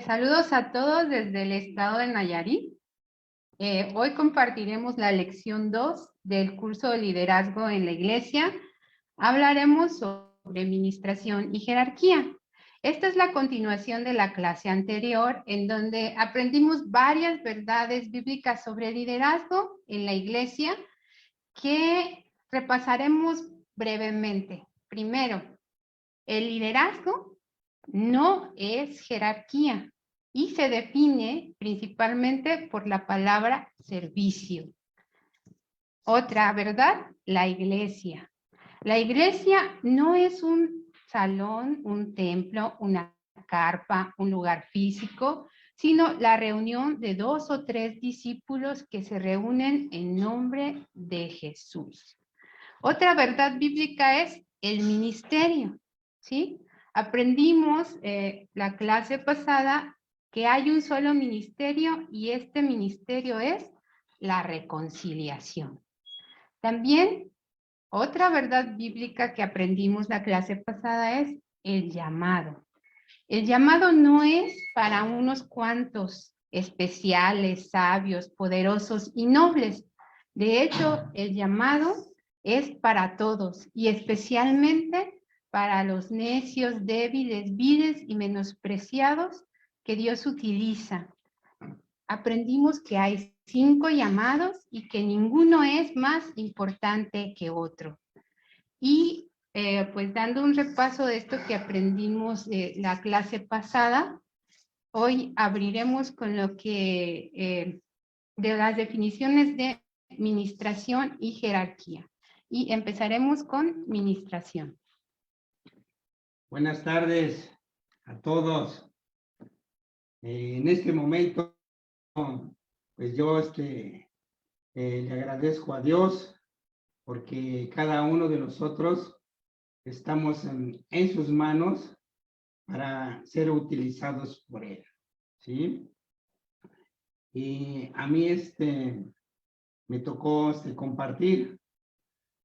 Saludos a todos desde el estado de Nayarit. Hoy compartiremos la lección 2 del curso de liderazgo en la iglesia. Hablaremos sobre administración y jerarquía. Esta es la continuación de la clase anterior, en donde aprendimos varias verdades bíblicas sobre liderazgo en la iglesia que repasaremos brevemente. Primero, el liderazgo no es jerarquía y se define principalmente por la palabra servicio. Otra verdad, la iglesia. La iglesia no es un salón, un templo, una carpa, un lugar físico, sino la reunión de 2 o 3 discípulos que se reúnen en nombre de Jesús. Otra verdad bíblica es el ministerio, ¿sí? Aprendimos la clase pasada que hay un solo ministerio y este ministerio es la reconciliación. También otra verdad bíblica que aprendimos la clase pasada es el llamado. El llamado no es para unos cuantos especiales, sabios, poderosos y nobles. De hecho, el llamado es para todos y especialmente para los necios, débiles, viles y menospreciados que Dios utiliza. Aprendimos que hay 5 llamados y que ninguno es más importante que otro. Y pues dando un repaso de esto que aprendimos la clase pasada, hoy abriremos con lo que de las definiciones de administración y jerarquía. Y empezaremos con administración. Buenas tardes a todos. En este momento, pues yo le agradezco a Dios porque cada uno de nosotros estamos en sus manos para ser utilizados por Él, ¿sí? Y a mí me tocó compartir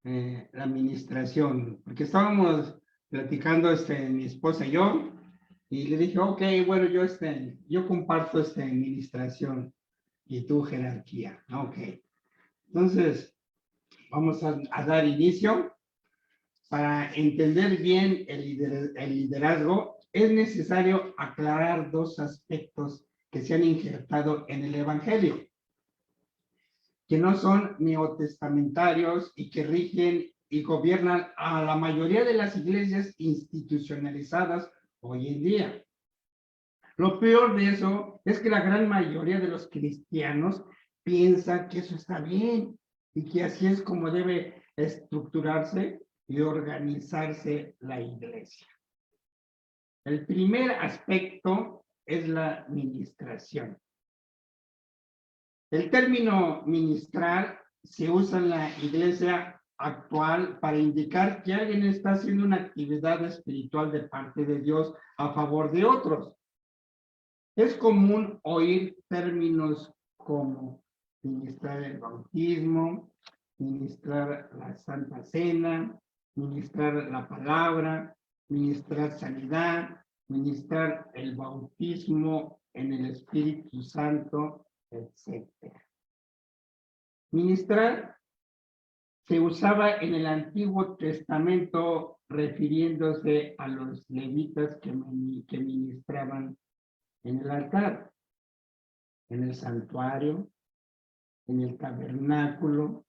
la administración, porque estábamos platicando mi esposa y yo, y le dije, ok, bueno, yo comparto administración y tú jerarquía. Ok. Entonces, vamos a dar inicio. Para entender bien el liderazgo, es necesario aclarar 2 aspectos que se han injertado en el Evangelio, que no son neotestamentarios y que rigen y gobiernan a la mayoría de las iglesias institucionalizadas hoy en día. Lo peor de eso es que la gran mayoría de los cristianos piensa que eso está bien y que así es como debe estructurarse y organizarse la iglesia. El primer aspecto es la administración. El término ministrar se usa en la iglesia actual para indicar que alguien está haciendo una actividad espiritual de parte de Dios a favor de otros. Es común oír términos como ministrar el bautismo, ministrar la Santa Cena, ministrar la palabra, ministrar sanidad, ministrar el bautismo en el Espíritu Santo, etc. Ministrar se usaba en el Antiguo Testamento refiriéndose a los levitas que ministraban en el altar, en el santuario, en el tabernáculo,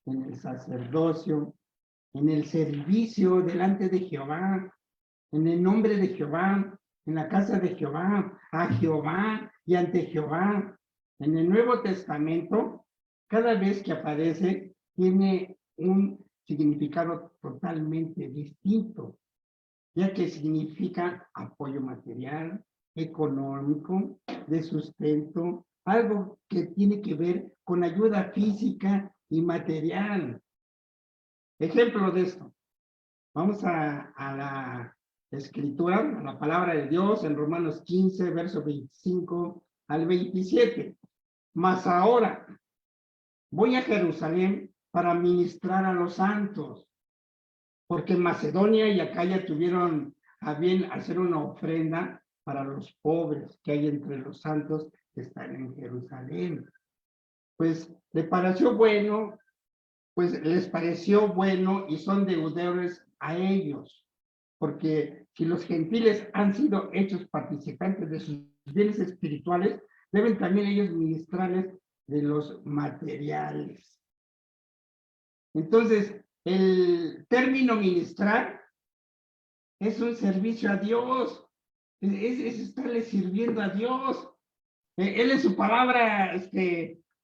en el sacerdocio, en el servicio delante de Jehová, en el nombre de Jehová, en la casa de Jehová, a Jehová y ante Jehová. En el Nuevo Testamento, cada vez que aparece, tiene un significado totalmente distinto, ya que significa apoyo material, económico, de sustento, algo que tiene que ver con ayuda física y material. Ejemplo de esto. Vamos a la escritura, a la palabra de Dios en Romanos 15, verso 25 al 27. Mas ahora voy a Jerusalén para ministrar a los santos, porque Macedonia y Acaya tuvieron a bien hacer una ofrenda para los pobres que hay entre los santos que están en Jerusalén. Pues les pareció bueno y son deudores a ellos, porque si los gentiles han sido hechos participantes de sus bienes espirituales, deben también ellos ministrarles de los materiales. Entonces, el término ministrar es un servicio a Dios, es estarle sirviendo a Dios. Él en su palabra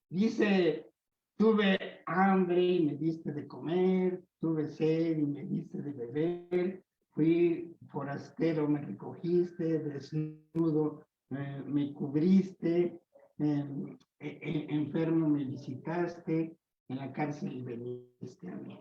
dice, tuve hambre y me diste de comer, tuve sed y me diste de beber, fui forastero, me recogiste, desnudo, me cubriste, enfermo me visitaste, en la cárcel veniste a mí.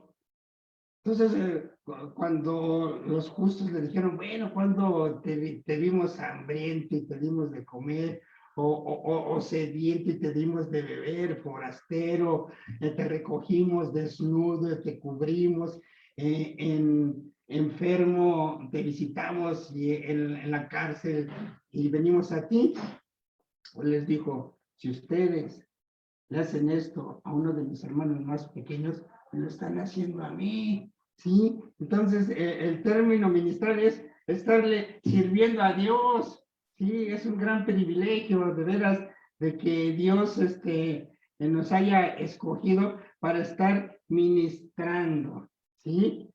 Entonces, cuando los justos le dijeron, bueno, cuando te vimos hambriento y te dimos de comer, o sediento y te dimos de beber, forastero, te recogimos desnudo, te cubrimos, enfermo, te visitamos y en la cárcel y venimos a ti, pues les dijo, si ustedes le hacen esto a uno de mis hermanos más pequeños, me lo están haciendo a mí, ¿sí? Entonces, el término ministrar es estarle sirviendo a Dios, ¿sí? Es un gran privilegio, de veras, de que Dios nos haya escogido para estar ministrando, ¿sí?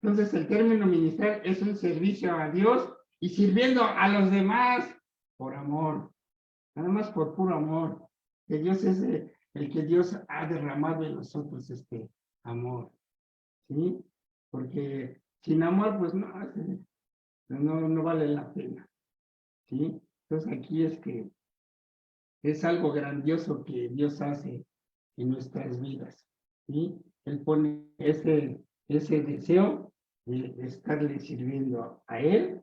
Entonces, el término ministrar es un servicio a Dios y sirviendo a los demás por amor, nada más por puro amor, que Dios es el que Dios ha derramado en nosotros amor, ¿sí? Porque sin amor, pues no vale la pena, ¿sí? Entonces aquí es algo grandioso que Dios hace en nuestras vidas, ¿sí? Él pone ese deseo de estarle sirviendo a Él,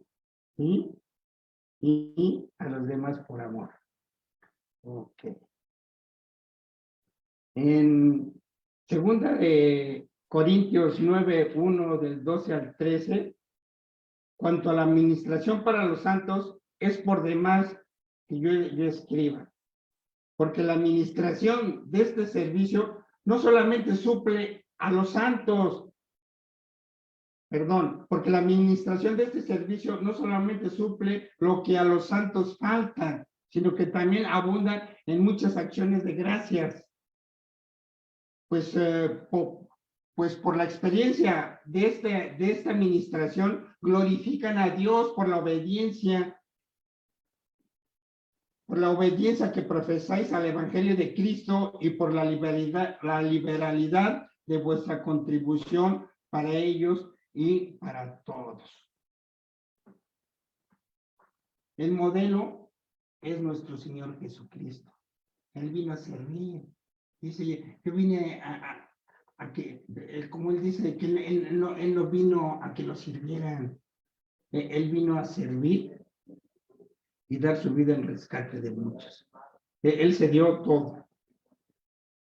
¿sí? Y a los demás por amor. Ok. En segunda de Corintios 9:1 del 12 al 13, cuanto a la administración para los santos, es por demás que yo escriba, porque la administración de este servicio no solamente suple a los santos, porque la administración de este servicio no solamente suple lo que a los santos falta, sino que también abunda en muchas acciones de gracias. Pues por la experiencia de esta administración, glorifican a Dios por la obediencia que profesáis al Evangelio de Cristo y por la liberalidad de vuestra contribución para ellos y para todos. El modelo es nuestro Señor Jesucristo. Él vino a servir. Dice, yo vine a que, como él dice, que él no vino a que lo sirvieran. Él vino a servir y dar su vida en rescate de muchos. Él se dio todo.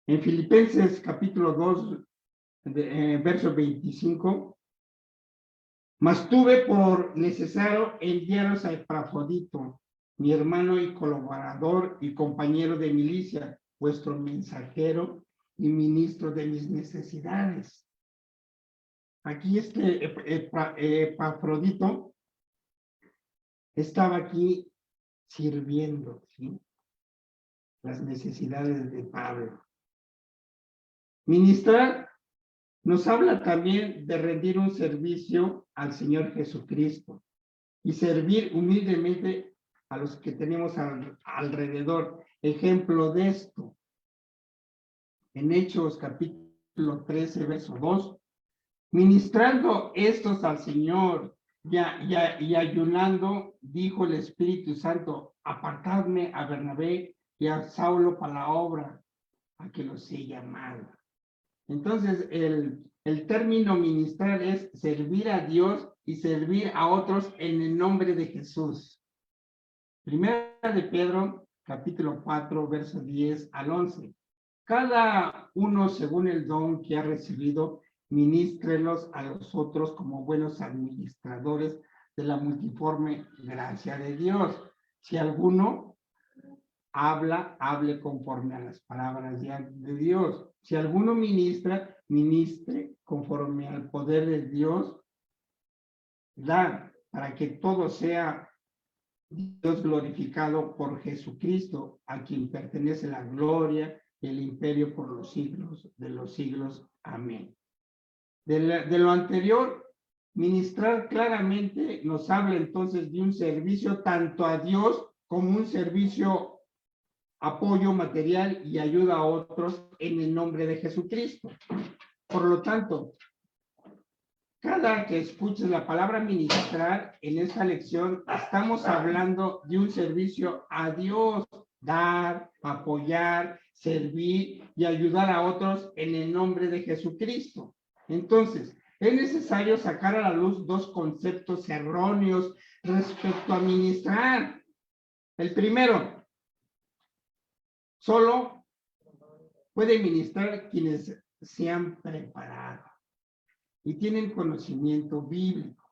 En Filipenses capítulo 2, verso 25, mas tuve por necesario enviaros a Epafrodito, mi hermano y colaborador y compañero de milicia, vuestro mensajero y ministro de mis necesidades. Aquí Epafrodito estaba aquí sirviendo, ¿sí? Las necesidades de Pablo. Ministrar nos habla también de rendir un servicio al Señor Jesucristo y servir humildemente a los que tenemos alrededor. Ejemplo de esto, en Hechos capítulo 13, verso 2, ministrando estos al Señor y ayunando, dijo el Espíritu Santo, apartadme a Bernabé y a Saulo para la obra a que los he llamado. Entonces, el término ministrar es servir a Dios y servir a otros en el nombre de Jesús. Primera de Pedro, capítulo 4, verso 10 al 11. Cada uno según el don que ha recibido, ministrelos a los otros como buenos administradores de la multiforme gracia de Dios. Si alguno habla, hable conforme a las palabras de Dios. Si alguno ministra, ministre conforme al poder de Dios da, para que todo sea Dios glorificado por Jesucristo, a quien pertenece la gloria y el imperio por los siglos de los siglos. Amén. De lo anterior, ministrar claramente nos habla entonces de un servicio tanto a Dios como un servicio apoyo material y ayuda a otros en el nombre de Jesucristo. Por lo tanto, cada que escuches la palabra ministrar en esta lección, estamos hablando de un servicio a Dios, dar, apoyar, servir y ayudar a otros en el nombre de Jesucristo. Entonces, es necesario sacar a la luz dos conceptos erróneos respecto a ministrar. El primero, solo puede ministrar quienes se han preparado y tienen conocimiento bíblico.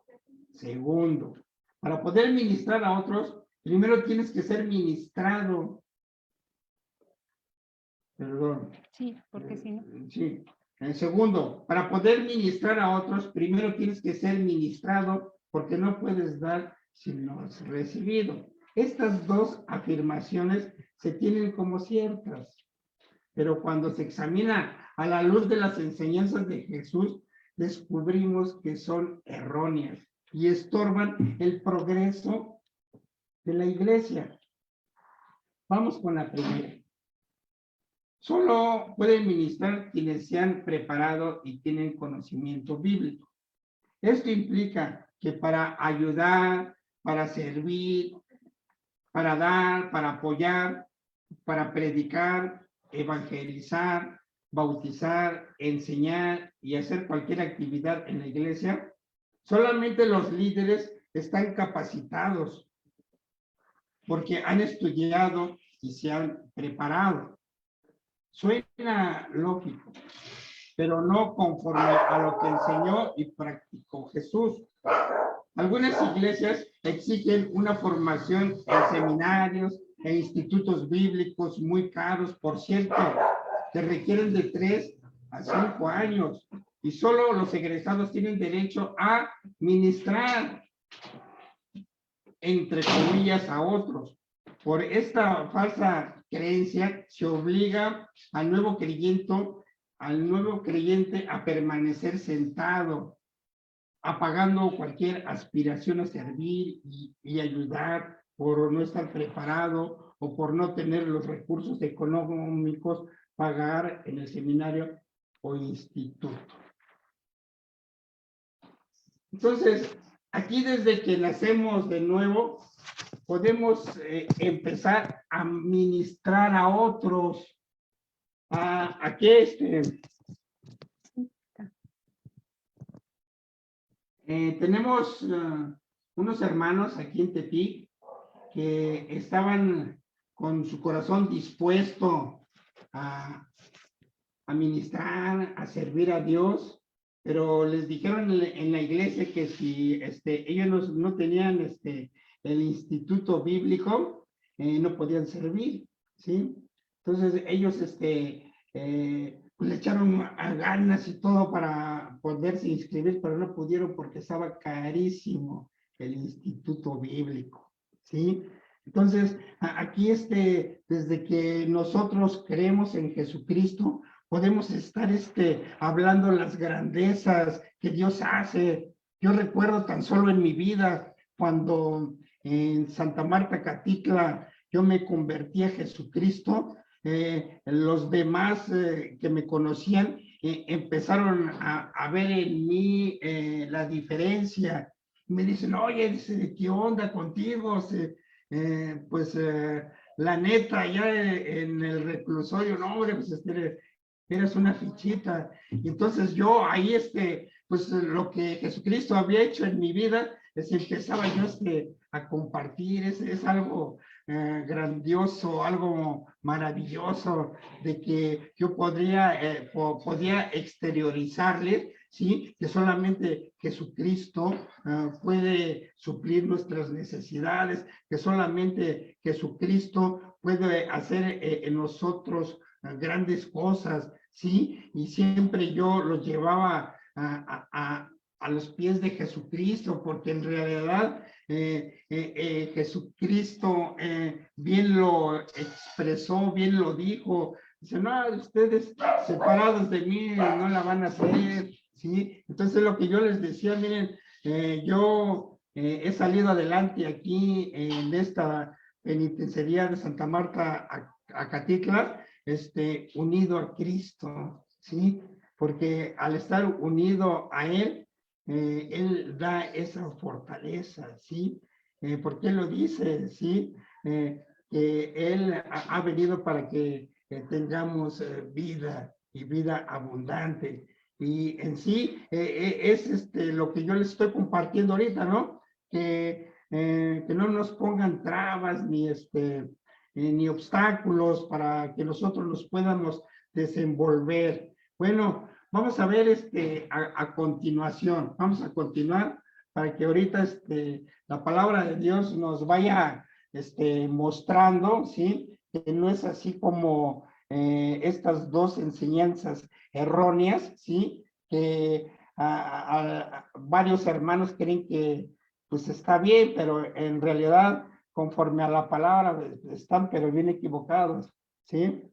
Segundo, para poder ministrar a otros, primero tienes que ser ministrado. Perdón. Sí, porque si no. Sí. El segundo, para poder ministrar a otros, primero tienes que ser ministrado, porque no puedes dar si no has recibido. Estas dos afirmaciones se tienen como ciertas, pero cuando se examina a la luz de las enseñanzas de Jesús, descubrimos que son erróneas y estorban el progreso de la iglesia. Vamos con la primera. Solo pueden ministrar quienes se han preparado y tienen conocimiento bíblico. Esto implica que para ayudar, para servir, para dar, para apoyar, para predicar, evangelizar, bautizar, enseñar y hacer cualquier actividad en la iglesia, solamente los líderes están capacitados porque han estudiado y se han preparado. Suena lógico, pero no conforme a lo que enseñó y practicó Jesús. Algunas iglesias exigen una formación en seminarios e institutos bíblicos muy caros, por cierto, que requieren de 3 a 5 años, y solo los egresados tienen derecho a ministrar, entre comillas, a otros. Por esta falsa creencia se obliga al nuevo creyente a permanecer sentado, apagando cualquier aspiración a servir y ayudar por no estar preparado o por no tener los recursos económicos pagar en el seminario o instituto. Entonces, aquí desde que nacemos de nuevo, podemos empezar a ministrar a otros, a que tenemos unos hermanos aquí en Tepic que estaban con su corazón dispuesto a ministrar, a servir a Dios, pero les dijeron en la iglesia que si ellos no tenían el instituto bíblico, no podían servir, ¿sí? Entonces ellos pues le echaron a ganas y todo para poderse inscribir, pero no pudieron porque estaba carísimo el instituto bíblico, ¿sí? Entonces, aquí desde que nosotros creemos en Jesucristo, podemos estar hablando las grandezas que Dios hace. Yo recuerdo tan solo en mi vida, cuando en Santa Marta, Catitla, yo me convertí a Jesucristo, los demás que me conocían empezaron a ver en mí la diferencia. Me dicen, oye, ¿qué onda contigo? Pues la neta, ya en el reclusorio, no, hombre, pues eres una fichita. Y entonces yo ahí, pues lo que Jesucristo había hecho en mi vida, empezaba yo a compartir, es algo grandioso, algo maravilloso, de que yo podía exteriorizarles ¿sí? Que solamente Jesucristo puede suplir nuestras necesidades, que solamente Jesucristo puede hacer en nosotros grandes cosas, ¿sí? Y siempre yo los llevaba a los pies de Jesucristo, porque en realidad Jesucristo bien lo expresó, bien lo dijo. Dice, no, ustedes separados de mí no la van a hacer, ¿sí? Entonces lo que yo les decía, miren, yo he salido adelante aquí en esta penitenciaría de Santa Marta, Acatitla, unido a Cristo, ¿sí? Porque al estar unido a Él, Él da esa fortaleza, ¿sí? Porque Él lo dice, ¿sí? Que Él ha venido para que tengamos vida y vida abundante. Y en sí es lo que yo les estoy compartiendo ahorita, ¿no? Que no nos pongan trabas ni obstáculos para que nosotros nos podamos desenvolver. Bueno, vamos a ver a continuación, vamos a continuar para que ahorita la palabra de Dios nos vaya mostrando, ¿sí? Que no es así como estas dos enseñanzas erróneas, ¿sí? Que varios hermanos creen que pues está bien, pero en realidad conforme a la palabra están pero bien equivocados, ¿sí?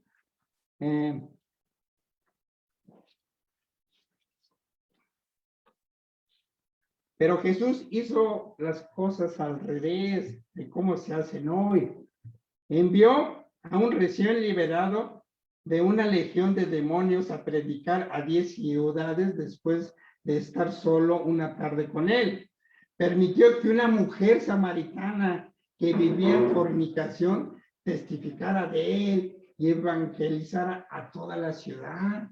Pero Jesús hizo las cosas al revés de cómo se hacen hoy. Envió a un recién liberado de una legión de demonios a predicar a 10 ciudades después de estar solo una tarde con él. Permitió que una mujer samaritana que vivía en fornicación testificara de él y evangelizara a toda la ciudad.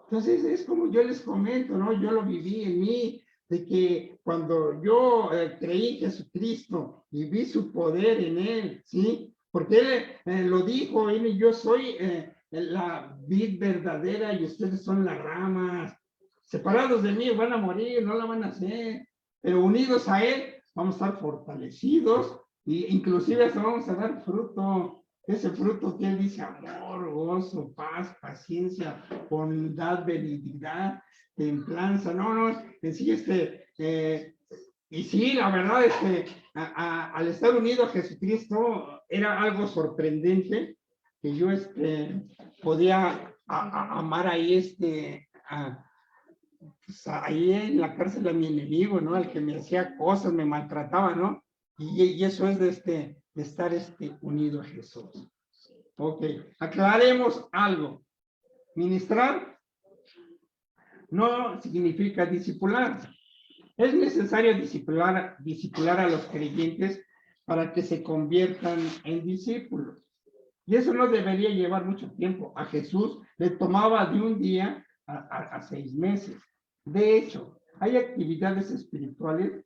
Entonces es como yo les comento, ¿no? Yo lo viví en mí, de que cuando yo creí en Jesucristo y vi su poder en él, ¿sí? Porque él lo dijo, yo soy la vid verdadera y ustedes son las ramas. Separados de mí van a morir, no la van a hacer, pero unidos a él vamos a estar fortalecidos e inclusive hasta vamos a dar fruto. Ese fruto que él dice, amor, gozo, paz, paciencia, bondad, benignidad, templanza. No, en sí, y sí, la verdad es que al estar unido a Jesucristo era algo sorprendente que yo podía amar ahí pues, ahí en la cárcel a mi enemigo, ¿no? Al que me hacía cosas, me maltrataba, ¿no? Y eso es de estar unido a Jesús. Ok, aclaremos algo. Ministrar no significa discipular. Es necesario discipular a los creyentes para que se conviertan en discípulos. Y eso no debería llevar mucho tiempo. A Jesús le tomaba de un día a 6 meses. De hecho, hay actividades espirituales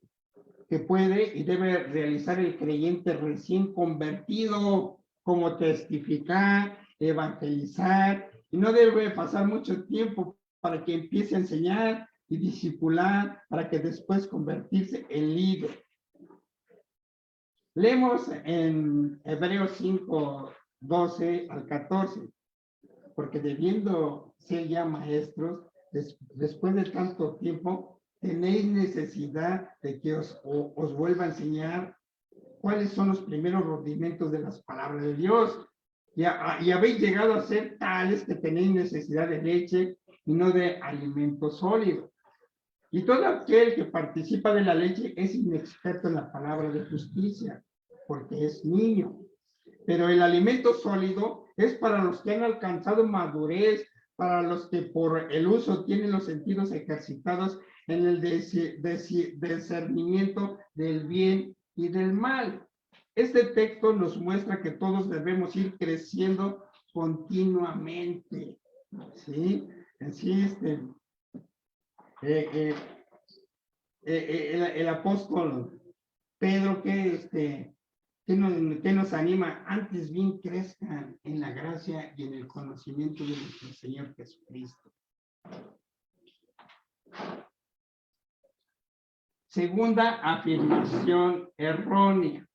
que puede y debe realizar el creyente recién convertido, como testificar, evangelizar, y no debe pasar mucho tiempo para que empiece a enseñar y discipular, para que después convertirse en líder. Leemos en Hebreos 5, 12 al 14, porque debiendo ser ya maestros, después de tanto tiempo, tenéis necesidad de que os vuelva a enseñar cuáles son los primeros rudimentos de las palabras de Dios. Y habéis llegado a ser tales que tenéis necesidad de leche y no de alimento sólido. Y todo aquel que participa de la leche es inexperto en la palabra de justicia, porque es niño. Pero el alimento sólido es para los que han alcanzado madurez, para los que por el uso tienen los sentidos ejercitados en el discernimiento del bien y del mal. Este texto nos muestra que todos debemos ir creciendo continuamente, ¿sí? Así el apóstol Pedro que nos anima, antes bien crezcan en la gracia y en el conocimiento de nuestro Señor Jesucristo. segunda afirmación errónea.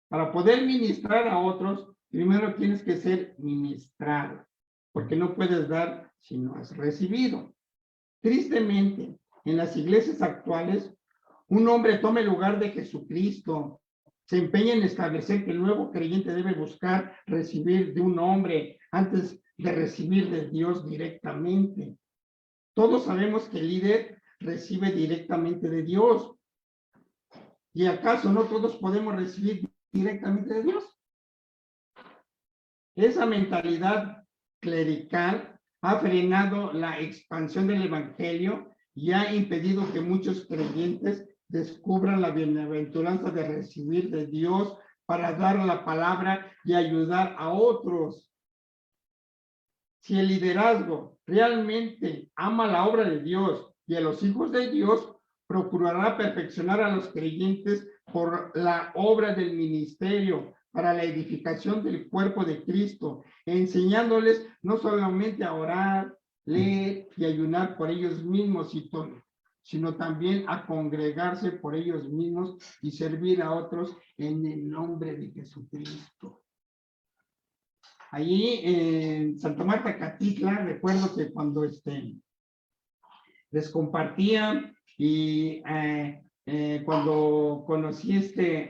Para poder ministrar a otros, primero tienes que ser ministrado, porque no puedes dar si no has recibido. Tristemente, en las iglesias actuales, un hombre toma el lugar de Jesucristo, se empeña en establecer que el nuevo creyente debe buscar recibir de un hombre antes de recibir de Dios directamente. Todos sabemos que el líder recibe directamente de Dios. ¿Y acaso no todos podemos recibir directamente de Dios? Esa mentalidad clerical ha frenado la expansión del evangelio y ha impedido que muchos creyentes descubran la bienaventuranza de recibir de Dios para dar la palabra y ayudar a otros. Si el liderazgo realmente ama la obra de Dios y a los hijos de Dios, procurará perfeccionar a los creyentes por la obra del ministerio, para la edificación del cuerpo de Cristo, enseñándoles no solamente a orar, leer y ayunar por ellos mismos, sino también a congregarse por ellos mismos y servir a otros en el nombre de Jesucristo. Allí en Santa Marta, Catitla, recuerdo que cuando les compartía y cuando conocí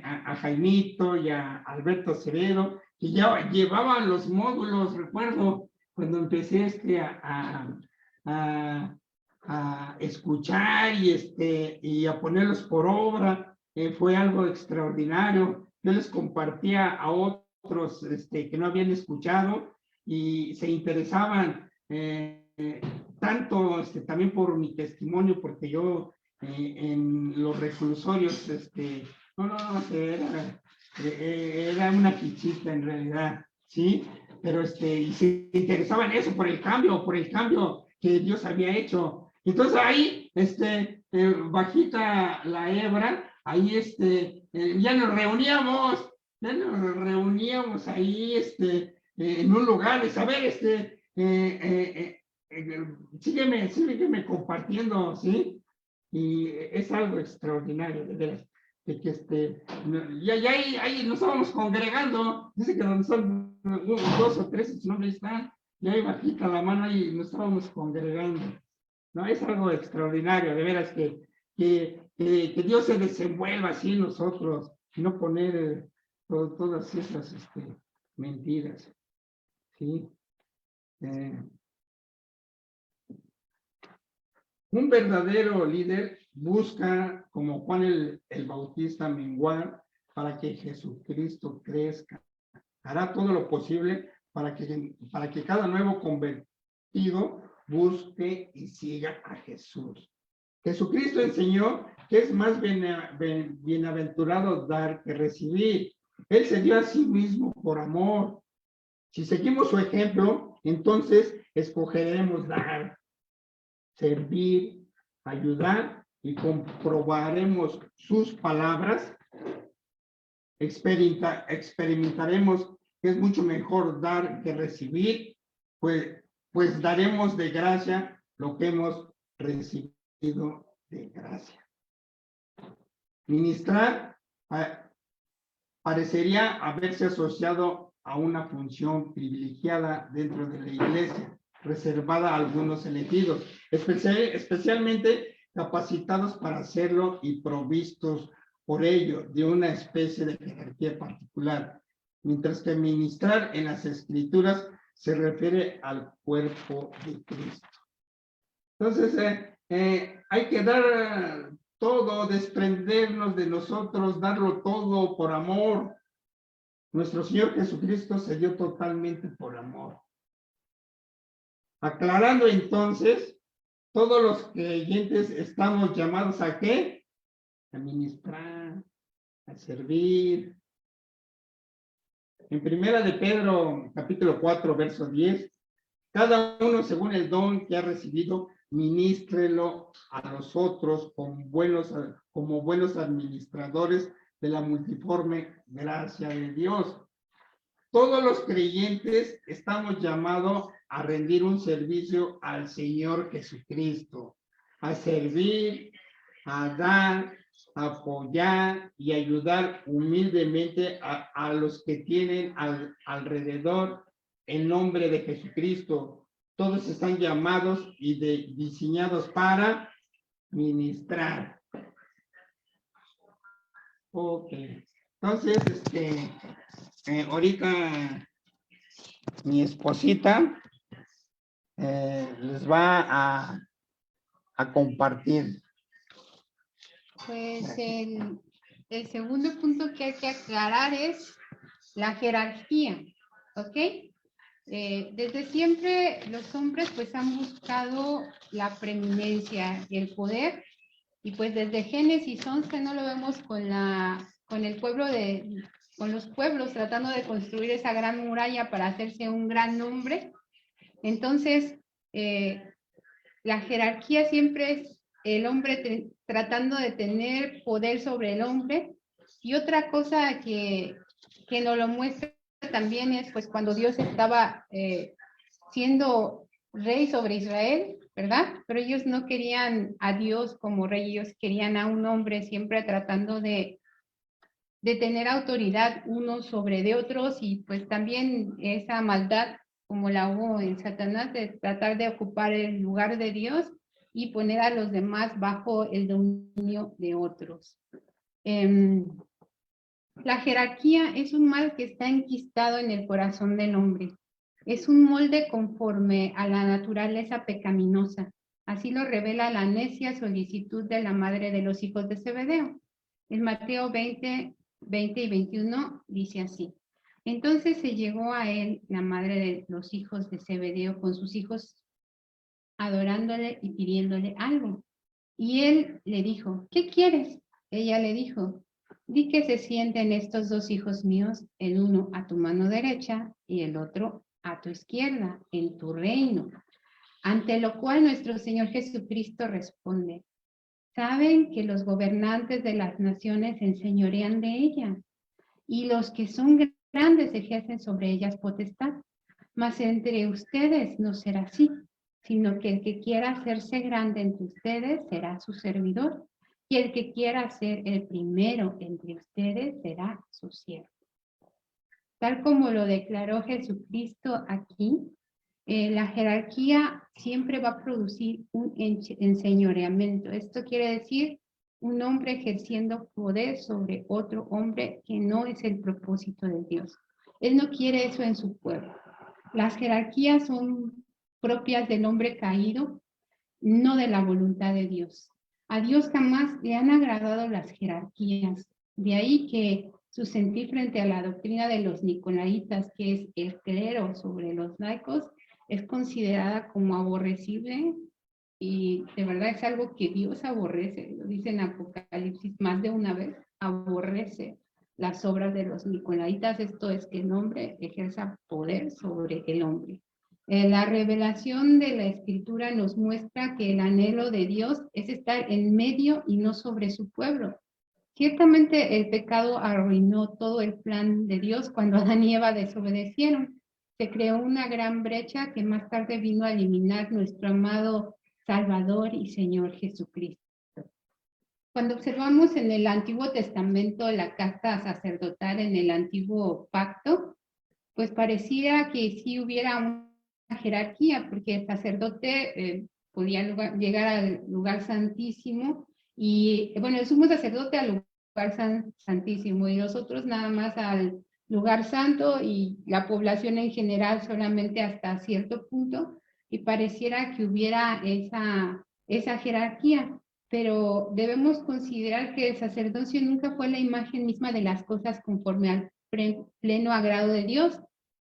a Jaimito y a Alberto Acevedo, que ya llevaban los módulos, recuerdo cuando empecé a escuchar y a ponerlos por obra, fue algo extraordinario. Yo les compartía a otros que no habían escuchado y se interesaban tanto también por mi testimonio, porque yo en los reclusorios, era una fichita en realidad, ¿sí? Pero y se interesaban en eso, por el cambio que Dios había hecho. Entonces ahí, bajita la hebra, ahí ya nos reuníamos ahí, en un lugar, de saber, sígueme compartiendo, ¿sí? Y es algo extraordinario, de veras, de que ya ahí nos estábamos congregando, dice que donde son 2 o 3, su nombre está, y ahí bajita la mano y nos estábamos congregando. No, es algo extraordinario, de veras, que Dios se desenvuelva así en nosotros, y no poner todas esas mentiras, ¿sí? Un verdadero líder busca, como Juan el Bautista, menguar para que Jesucristo crezca. Hará todo lo posible para que cada nuevo convertido busque y siga a Jesús. Jesucristo enseñó que es más bienaventurado dar que recibir. Él se dio a sí mismo por amor. Si seguimos su ejemplo, entonces escogeremos dar, servir, ayudar y comprobaremos sus palabras. Experimentaremos que es mucho mejor dar que recibir, pues daremos de gracia lo que hemos recibido de gracia. Ministrar parecería haberse asociado a una función privilegiada dentro de la iglesia, reservada a algunos elegidos, especialmente capacitados para hacerlo y provistos por ello de una especie de jerarquía particular, mientras que ministrar en las escrituras se refiere al cuerpo de Cristo. Entonces, hay que dar todo, desprendernos de nosotros, darlo todo por amor. Nuestro Señor Jesucristo se dio totalmente por amor. Aclarando entonces, todos los creyentes estamos llamados ¿a qué? A ministrar, a servir. En primera de Pedro, capítulo 4, verso 10, cada uno según el don que ha recibido, ministrelo a los otros como buenos administradores de la multiforme gracia de Dios. Todos los creyentes estamos llamados a rendir un servicio al Señor Jesucristo, a servir a dar, apoyar y ayudar humildemente a los que tienen alrededor en nombre de Jesucristo. Todos están llamados y diseñados para ministrar. Ok. Entonces, ahorita mi esposita les va a compartir. Pues el segundo punto que hay que aclarar es la jerarquía, ¿ok? Desde siempre los hombres pues han buscado la preeminencia y el poder, y pues desde Génesis 11 no lo vemos con el pueblo con los pueblos tratando de construir esa gran muralla para hacerse un gran nombre. Entonces, la jerarquía siempre es el hombre tratando de tener poder sobre el hombre. Y otra cosa que nos lo muestra también es pues cuando Dios estaba siendo rey sobre Israel, ¿verdad? Pero ellos no querían a Dios como rey, ellos querían a un hombre, siempre tratando de tener autoridad unos sobre de otros, y pues también esa maldad como la hubo en Satanás, de tratar de ocupar el lugar de Dios y poner a los demás bajo el dominio de otros. La jerarquía es un mal que está enquistado en el corazón del hombre. Es un molde conforme a la naturaleza pecaminosa. Así lo revela la necia solicitud de la madre de los hijos de Zebedeo. En Mateo 20 y 21 dice así: entonces se llegó a él la madre de los hijos de Zebedeo con sus hijos, adorándole y pidiéndole algo. Y él le dijo: ¿qué quieres? Ella le dijo: di que se sienten estos dos hijos míos, el uno a tu mano derecha y el otro a tu izquierda, en tu reino. Ante lo cual nuestro Señor Jesucristo responde: saben que los gobernantes de las naciones se enseñorean de ellas, y los que son grandes ejercen sobre ellas potestad. Mas entre ustedes no será así, sino que el que quiera hacerse grande entre ustedes será su servidor, y el que quiera ser el primero entre ustedes será su siervo. Tal como lo declaró Jesucristo aquí, la jerarquía siempre va a producir un enseñoreamiento. Esto quiere decir un hombre ejerciendo poder sobre otro hombre, que no es el propósito de Dios. Él no quiere eso en su pueblo. Las jerarquías son propias del hombre caído, no de la voluntad de Dios. A Dios jamás le han agradado las jerarquías. De ahí que su sentir frente a la doctrina de los nicolaitas, que es el clero sobre los laicos, es considerada como aborrecible, y de verdad es algo que Dios aborrece. Lo dice en Apocalipsis más de una vez: aborrece las obras de los nicolaitas. Esto es que el hombre ejerza poder sobre el hombre. La revelación de la Escritura nos muestra que el anhelo de Dios es estar en medio y no sobre su pueblo. Ciertamente el pecado arruinó todo el plan de Dios cuando Adán y Eva desobedecieron. Se creó una gran brecha que más tarde vino a eliminar nuestro amado Salvador y Señor Jesucristo. Cuando observamos en el Antiguo Testamento la casta sacerdotal en el Antiguo Pacto, pues parecía que sí hubiera una jerarquía, porque el sacerdote podía llegar al lugar santísimo, y bueno, el sumo sacerdote al lugar santísimo, y los otros nada más al lugar santo, y la población en general solamente hasta cierto punto, y pareciera que hubiera esa jerarquía. Pero debemos considerar que el sacerdocio nunca fue la imagen misma de las cosas conforme al pleno agrado de Dios,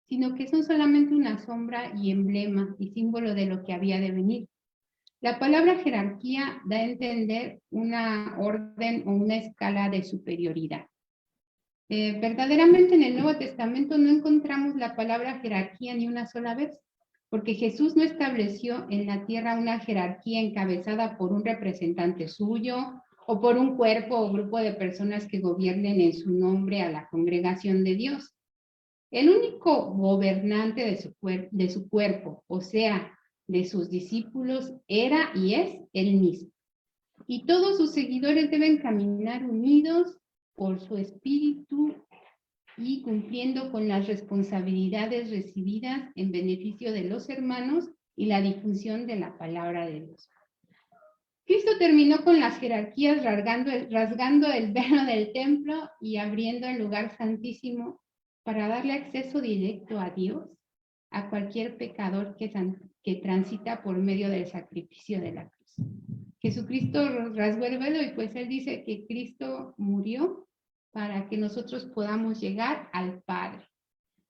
sino que son solamente una sombra y emblema y símbolo de lo que había de venir. La palabra jerarquía da a entender una orden o una escala de superioridad. Verdaderamente en el Nuevo Testamento no encontramos la palabra jerarquía ni una sola vez, porque Jesús no estableció en la tierra una jerarquía encabezada por un representante suyo o por un cuerpo o grupo de personas que gobiernen en su nombre a la congregación de Dios. El único gobernante de su cuerpo, o sea, de sus discípulos, era y es él mismo. y todos sus seguidores deben caminar unidos por su espíritu y cumpliendo con las responsabilidades recibidas en beneficio de los hermanos y la difusión de la palabra de Dios. Cristo terminó con las jerarquías rasgando el velo del templo y abriendo el lugar santísimo para darle acceso directo a Dios a cualquier pecador que transita por medio del sacrificio de la cruz. Jesucristo rasgó el velo y pues él dice que Cristo murió para que nosotros podamos llegar al Padre.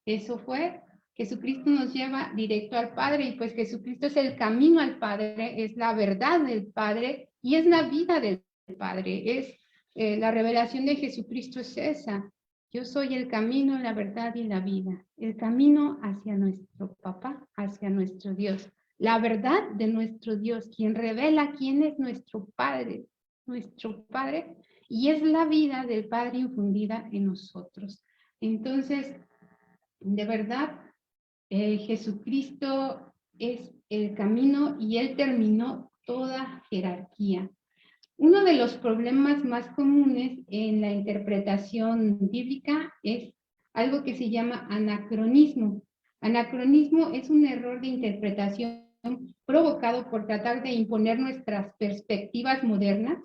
Eso fue, Jesucristo nos lleva directo al Padre y pues Jesucristo es el camino al Padre, es la verdad del Padre y es la vida del Padre. La revelación de Jesucristo es esa. Yo soy el camino, la verdad y la vida. El camino hacia nuestro Papá, hacia nuestro Dios. La verdad de nuestro Dios, quien revela quién es nuestro Padre, y es la vida del Padre infundida en nosotros. Entonces, de verdad, Jesucristo es el camino y Él terminó toda jerarquía. Uno de los problemas más comunes en la interpretación bíblica es algo que se llama anacronismo. Anacronismo es un error de interpretación provocado por tratar de imponer nuestras perspectivas modernas,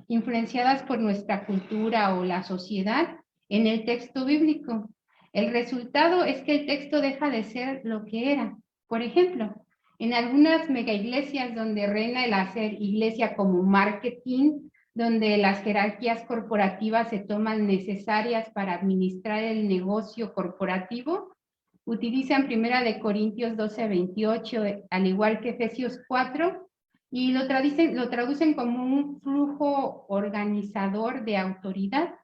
influenciadas por nuestra cultura o la sociedad, en el texto bíblico. El resultado es que el texto deja de ser lo que era. Por ejemplo, en algunas megaiglesias donde reina el hacer iglesia como marketing, donde las jerarquías corporativas se toman necesarias para administrar el negocio corporativo, utilizan 1 Corintios 12:28, al igual que Efesios 4, y lo traducen como un flujo organizador de autoridad.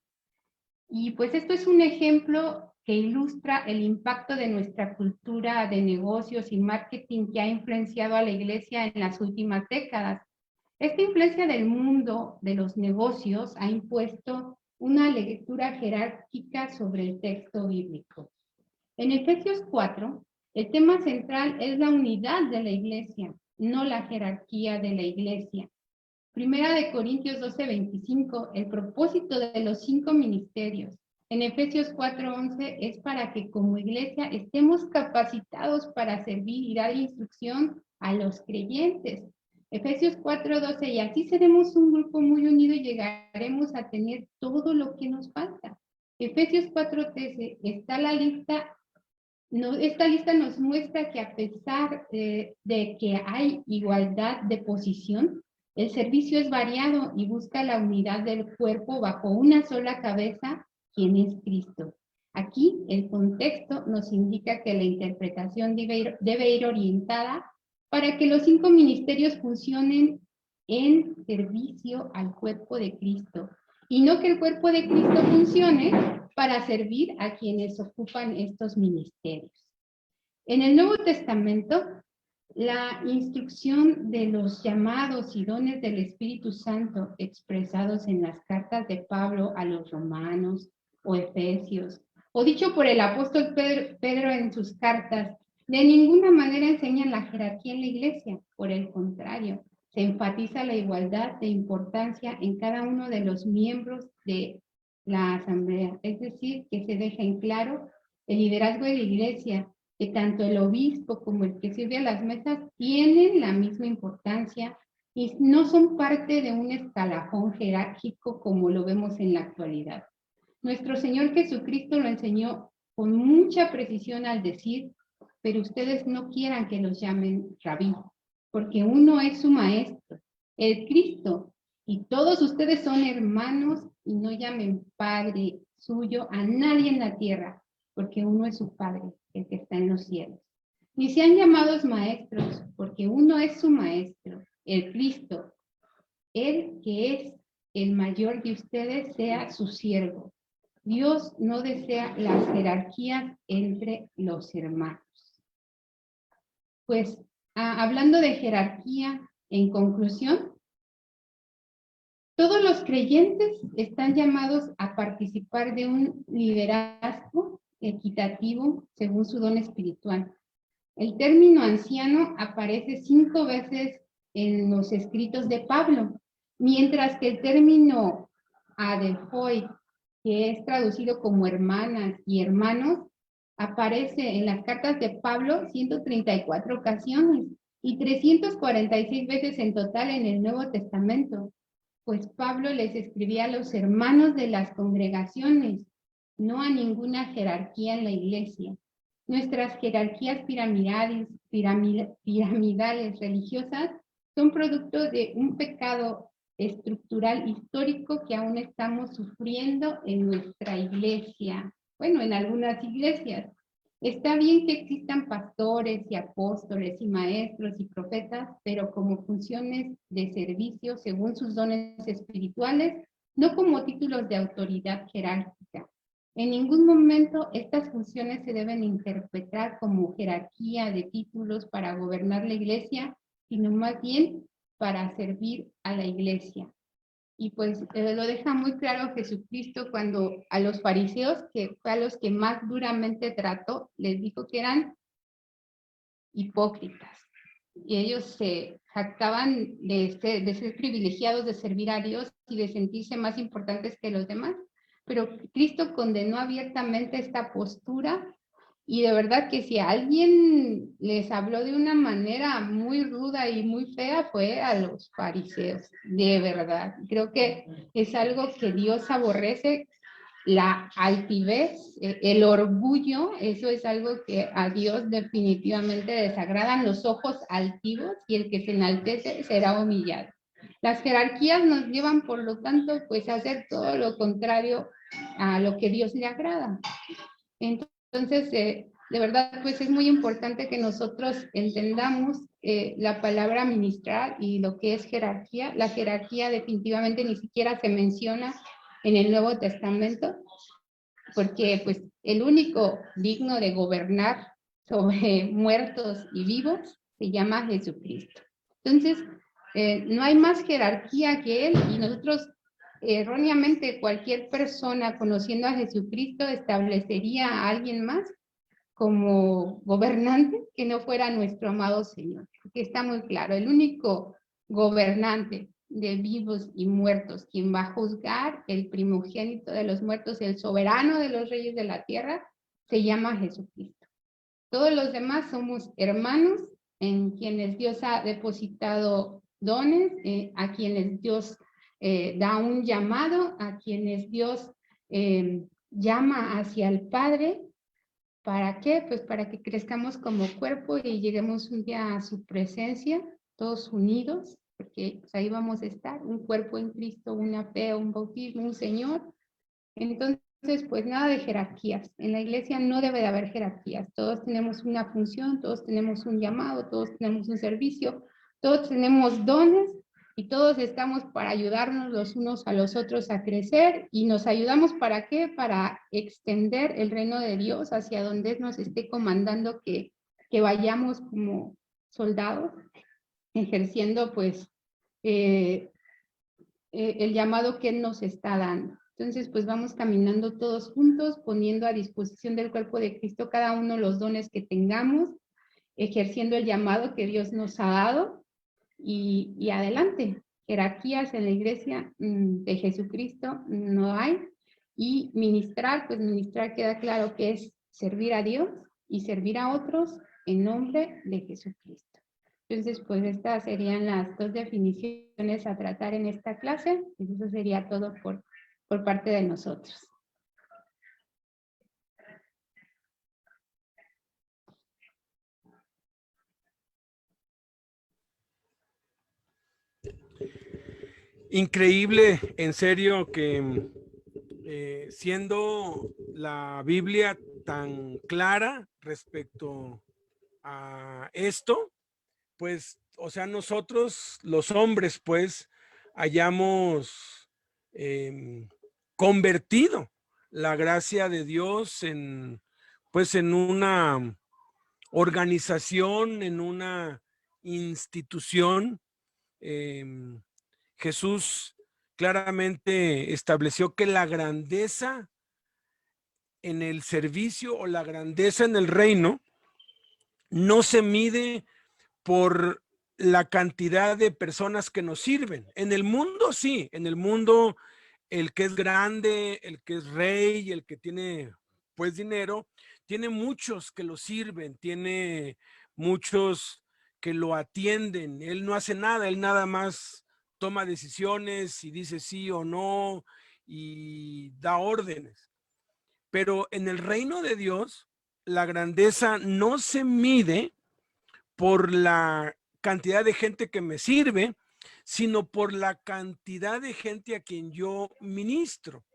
Y pues esto es un ejemplo que ilustra el impacto de nuestra cultura de negocios y marketing que ha influenciado a la iglesia en las últimas décadas. Esta influencia del mundo de los negocios ha impuesto una lectura jerárquica sobre el texto bíblico. En Efesios 4, el tema central es la unidad de la iglesia, no la jerarquía de la iglesia. 1 Corintios 12:25, el propósito de los 5 ministerios. En Efesios 4:11 es para que como iglesia estemos capacitados para servir y dar instrucción a los creyentes. Efesios 4:12, y así seremos un grupo muy unido y llegaremos a tener todo lo que nos falta. Efesios 4:13, está la lista. Esta lista nos muestra que a pesar de que hay igualdad de posición, el servicio es variado y busca la unidad del cuerpo bajo una sola cabeza, quien es Cristo. Aquí el contexto nos indica que la interpretación debe ir orientada para que los 5 ministerios funcionen en servicio al cuerpo de Cristo y no que el cuerpo de Cristo funcione para servir a quienes ocupan estos ministerios. En el Nuevo Testamento, la instrucción de los llamados y dones del Espíritu Santo expresados en las cartas de Pablo a los romanos o efesios, o dicho por el apóstol Pedro en sus cartas, de ninguna manera enseñan la jerarquía en la iglesia. Por el contrario, se enfatiza la igualdad de importancia en cada uno de los miembros de la asamblea. Es decir, que se deja en claro el liderazgo de la iglesia, que tanto el obispo como el que sirve a las mesas tienen la misma importancia y no son parte de un escalafón jerárquico como lo vemos en la actualidad. Nuestro Señor Jesucristo lo enseñó con mucha precisión al decir, pero ustedes no quieran que los llamen rabí, porque uno es su maestro, el Cristo, y todos ustedes son hermanos y no llamen padre suyo a nadie en la tierra, porque uno es su Padre, el que está en los cielos. Ni sean llamados maestros, porque uno es su maestro, el Cristo. El que es el mayor de ustedes sea su siervo. Dios no desea las jerarquías entre los hermanos. Pues, hablando de jerarquía, en conclusión, todos los creyentes están llamados a participar de un liderazgo equitativo según su don espiritual. El término anciano aparece 5 veces en los escritos de Pablo Mientras que el término adelphoi, que es traducido como hermanas y hermanos, aparece en las cartas de Pablo 134 ocasiones y 346 veces en total en el Nuevo Testamento, pues Pablo les escribía a los hermanos de las congregaciones, no a ninguna jerarquía en la iglesia. Nuestras jerarquías piramidales religiosas son producto de un pecado estructural histórico que aún estamos sufriendo en nuestra iglesia. Bueno, en algunas iglesias. Está bien que existan pastores y apóstoles y maestros y profetas, pero como funciones de servicio según sus dones espirituales, no como títulos de autoridad jerárquica. En ningún momento estas funciones se deben interpretar como jerarquía de títulos para gobernar la iglesia, sino más bien para servir a la iglesia. Y pues lo deja muy claro Jesucristo cuando a los fariseos, que fue a los que más duramente trató, les dijo que eran hipócritas. Y ellos se jactaban de ser privilegiados, de servir a Dios y de sentirse más importantes que los demás. Pero Cristo condenó abiertamente esta postura y de verdad que si alguien les habló de una manera muy ruda y muy fea fue a los fariseos, de verdad. Creo que es algo que Dios aborrece, la altivez, el orgullo, eso es algo que a Dios definitivamente desagradan, los ojos altivos, y el que se enaltece será humillado. Las jerarquías nos llevan, por lo tanto, pues a hacer todo lo contrario a lo que Dios le agrada. Entonces, de verdad, pues es muy importante que nosotros entendamos la palabra ministrar y lo que es jerarquía. La jerarquía definitivamente ni siquiera se menciona en el Nuevo Testamento, porque pues el único digno de gobernar sobre muertos y vivos se llama Jesucristo. Entonces, no hay más jerarquía que Él, y nosotros erróneamente cualquier persona conociendo a Jesucristo establecería a alguien más como gobernante que no fuera nuestro amado Señor, porque está muy claro, el único gobernante de vivos y muertos, quien va a juzgar, el primogénito de los muertos, el soberano de los reyes de la tierra, se llama Jesucristo. Todos los demás somos hermanos en quienes Dios ha depositado dones, a quienes Dios da un llamado, a quienes Dios llama hacia el Padre. ¿Para qué? Pues para que crezcamos como cuerpo y lleguemos un día a su presencia, todos unidos, porque pues, ahí vamos a estar, un cuerpo en Cristo, una fe, un bautismo, un Señor. Entonces, pues nada de jerarquías. En la iglesia no debe de haber jerarquías. Todos tenemos una función, todos tenemos un llamado, todos tenemos un servicio, todos tenemos dones y todos estamos para ayudarnos los unos a los otros a crecer, y nos ayudamos ¿para qué? Para extender el reino de Dios hacia donde nos esté comandando que vayamos como soldados, ejerciendo pues el llamado que Él nos está dando. Entonces, pues vamos caminando todos juntos, poniendo a disposición del cuerpo de Cristo cada uno los dones que tengamos, ejerciendo el llamado que Dios nos ha dado, y adelante. Jerarquías en la iglesia de Jesucristo no hay, y ministrar, pues ministrar queda claro que es servir a Dios y servir a otros en nombre de Jesucristo. Entonces, pues estas serían las dos definiciones a tratar en esta clase, y eso sería todo por parte de nosotros. Increíble, en serio, que siendo la Biblia tan clara respecto a esto, pues, o sea, nosotros los hombres, pues, hayamos convertido la gracia de Dios en, pues, en una organización, en una institución. Jesús claramente estableció que la grandeza en el servicio o la grandeza en el reino no se mide por la cantidad de personas que nos sirven. En el mundo sí, en el mundo el que es grande, el que es rey, el que tiene pues dinero, tiene muchos que lo sirven, tiene muchos que lo atienden. Él no hace nada, él nada más toma decisiones y dice sí o no y da órdenes. Pero en el reino de Dios, la grandeza no se mide por la cantidad de gente que me sirve, sino por la cantidad de gente a quien yo ministro.